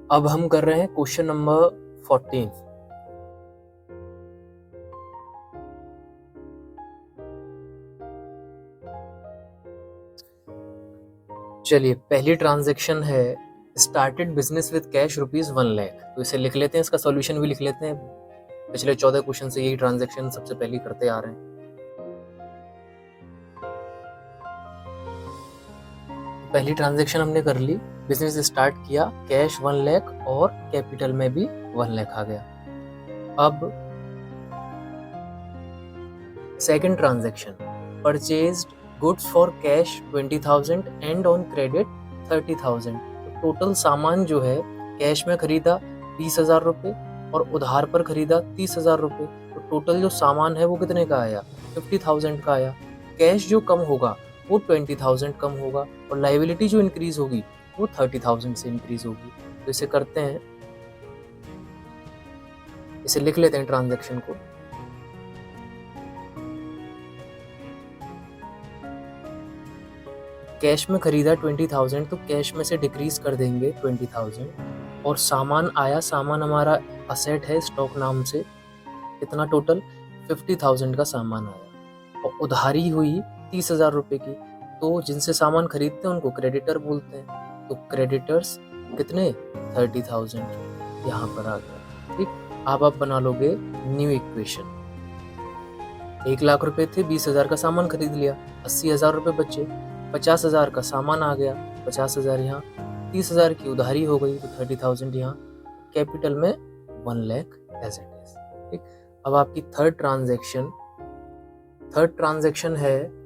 अब हम कर रहे हैं क्वेश्चन नंबर 14। चलिए, पहली ट्रांजैक्शन है स्टार्टेड बिजनेस विद कैश ₹1,00,000। तो इसे लिख लेते हैं, इसका सॉल्यूशन भी लिख लेते हैं। पिछले 14 क्वेश्चन से यही ट्रांजैक्शन सबसे पहले करते आ रहे हैं। पहली ट्रांजैक्शन हमने कर ली, बिजनेस स्टार्ट किया, कैश 1,00,000 और कैपिटल में भी 1,00,000 आ गया। अब second transaction, purchased goods for cash 20,000 and on credit 30,000। तो टोटल सामान जो है कैश में खरीदा 20,000 रुपये और उधार पर खरीदा 30,000 रुपये। तो टोटल जो सामान है वो कितने का आया? 50,000 का आया। कैश जो कम होगा वो 20,000 कम होगा और लाइबिलिटी जो इंक्रीज होगी वो 30,000 से इंक्रीज होगी। तो इसे करते हैं, इसे लिख लेते हैं ट्रांजैक्शन को। कैश में खरीदा 20,000 तो कैश में से डिक्रीज कर देंगे 20,000 और सामान आया, सामान हमारा असेट है स्टॉक नाम से, कितना टोटल 50,000 का सामान आया और उधारी हुई 30,000 रुपये की। तो जिनसे सामान खरीदते हैं उनको क्रेडिटर बोलते हैं। तो क्रेडिटर्स कितने 30,000 यहाँ पर आ गया। ठीक, अब आप बना लोगे न्यू इक्वेशन। 1,00,000 रुपए थे, 20,000 का सामान खरीद लिया, 80,000 रुपये बचे, 50,000 का सामान आ गया, 50,000 यहाँ, 30,000 की उधारी हो गई तो 30,000 यहाँ, कैपिटल में 1,00,000 एज इट इज। ठीक, अब आपकी थर्ड ट्रांजैक्शन है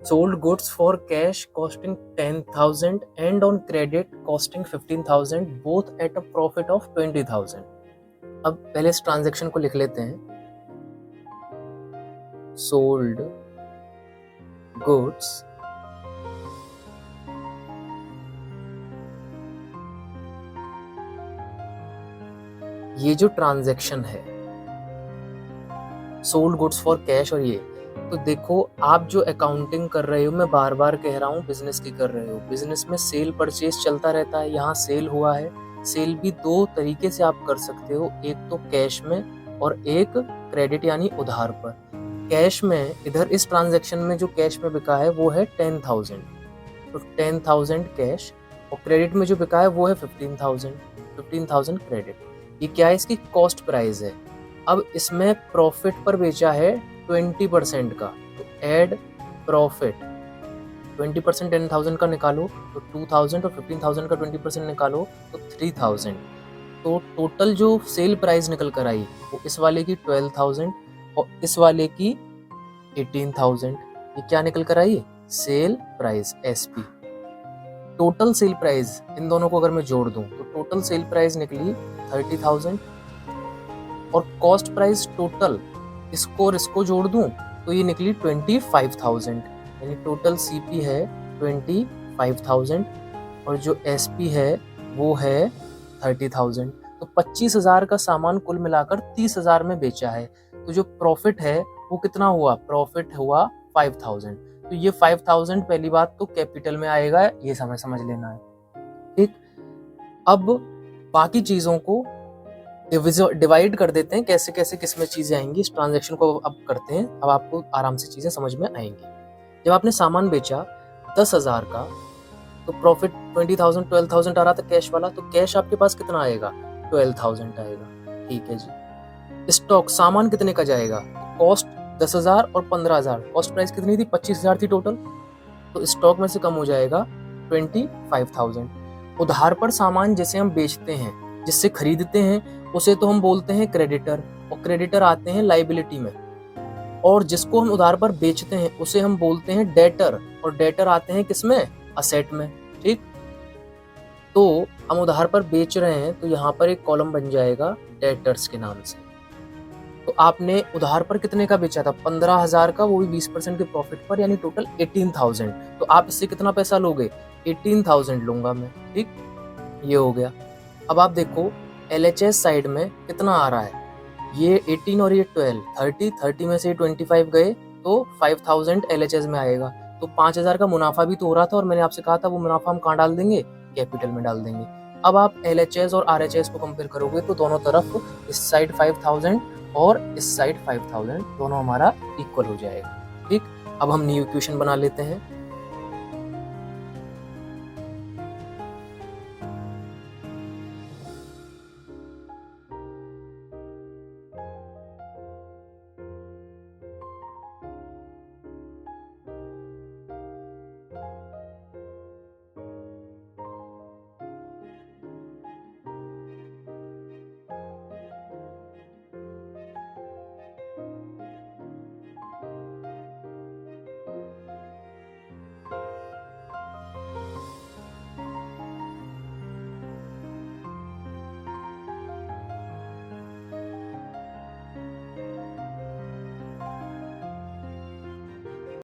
sold goods for cash costing 10,000 and on credit costing 15,000 both at a profit of 20,000। अब पहले इस ट्रांजैक्शन को लिख लेते हैं, सोल्ड गुड्स ये जो ट्रांजैक्शन है सोल्ड गुड्स फॉर कैश, और ये तो देखो आप जो अकाउंटिंग कर रहे हो, मैं बार बार कह रहा हूँ बिजनेस की कर रहे हो, बिजनेस में सेल परचेज चलता रहता है। यहाँ सेल हुआ है, सेल भी दो तरीके से आप कर सकते हो, एक तो कैश में और एक क्रेडिट यानी उधार पर। कैश में इधर इस ट्रांजैक्शन में जो कैश में बिका है वो है 10,000, तो 10,000 कैश, और क्रेडिट में जो बिका है वो है 15,000 क्रेडिट। ये क्या है? इसकी कॉस्ट प्राइस है। अब इसमें प्रॉफिट पर बेचा है 20% का, तो ऐड प्रॉफिट 20% 10,000 का निकालो तो 2,000 और 15,000 का 20% निकालो तो 3,000। तो टोटल जो सेल प्राइस निकल कर आई वो इस वाले की 12,000 और इस वाले की 18,000। ये क्या निकल कर आई? Sale price, SP. Total sale price इन दोनों को अगर मैं जोड़ दूं तो टोटल सेल प्राइस निकली 30,000 और कॉस्ट प्राइस टोटल इसको और इसको जोड़ दूं तो ये निकली 25,000। यानी टोटल सीपी है 25,000 और जो एसपी है वो है 30,000। तो 25,000 का सामान कुल मिलाकर 30,000 में बेचा है। तो जो प्रॉफिट है वो कितना हुआ? प्रॉफिट हुआ 5,000। तो ये 5,000 पहली बात तो कैपिटल में आएगा, ये समझ लेना है। ठीक, अब बाकी चीजों को डिवाइड कर देते हैं, कैसे कैसे किसमें चीजें आएंगी। इस ट्रांजैक्शन को अब करते हैं, अब आपको आराम से चीजें समझ में आएंगी। जब आपने सामान बेचा 10,000 का तो प्रॉफिट 20,000 12,000 आ रहा था कैश वाला, तो कैश आपके पास कितना आएगा? 12,000 आएगा। ठीक है जी। स्टॉक सामान कितने का जाएगा? कॉस्ट 10,000 और 15,000, कॉस्ट प्राइस कितनी थी? 25,000 थी टोटल, तो स्टॉक में से कम हो जाएगा 25,000। उधार पर सामान जिसे हम बेचते हैं, जिससे खरीदते हैं, उसे तो हम बोलते हैं क्रेडिटर, और क्रेडिटर आते हैं लाइबिलिटी में, और जिसको हम उधार पर बेचते हैं उसे हम बोलते हैं डेटर, और डेटर आते हैं किसमें? असेट में। ठीक, तो हम उधार पर बेच रहे हैं तो यहाँ पर एक कॉलम बन जाएगा डेटर्स के नाम से। तो आपने उधार पर कितने का बेचा था? 15,000 का, वो भी 20% के प्रॉफिट पर, यानी टोटल 18,000। तो आप इससे कितना पैसा लोगे? 18,000 लूंगा मैं। ठीक, ये हो गया। अब आप देखो LHS साइड में कितना आ रहा है, ये 18 और ये 12, 30 में से 25 गए तो 5,000 LHS में आएगा। तो 5,000 का मुनाफा भी तो हो रहा था, और मैंने आपसे कहा था वो मुनाफा हम कहाँ डाल देंगे? कैपिटल में डाल देंगे। अब आप LHS और RHS को कंपेयर करोगे तो दोनों तरफ इस साइड 5000 और इस साइड 5000 दोनों हमारा इक्वल हो जाएगा। ठीक, अब हम न्यू इक्वेशन बना लेते हैं।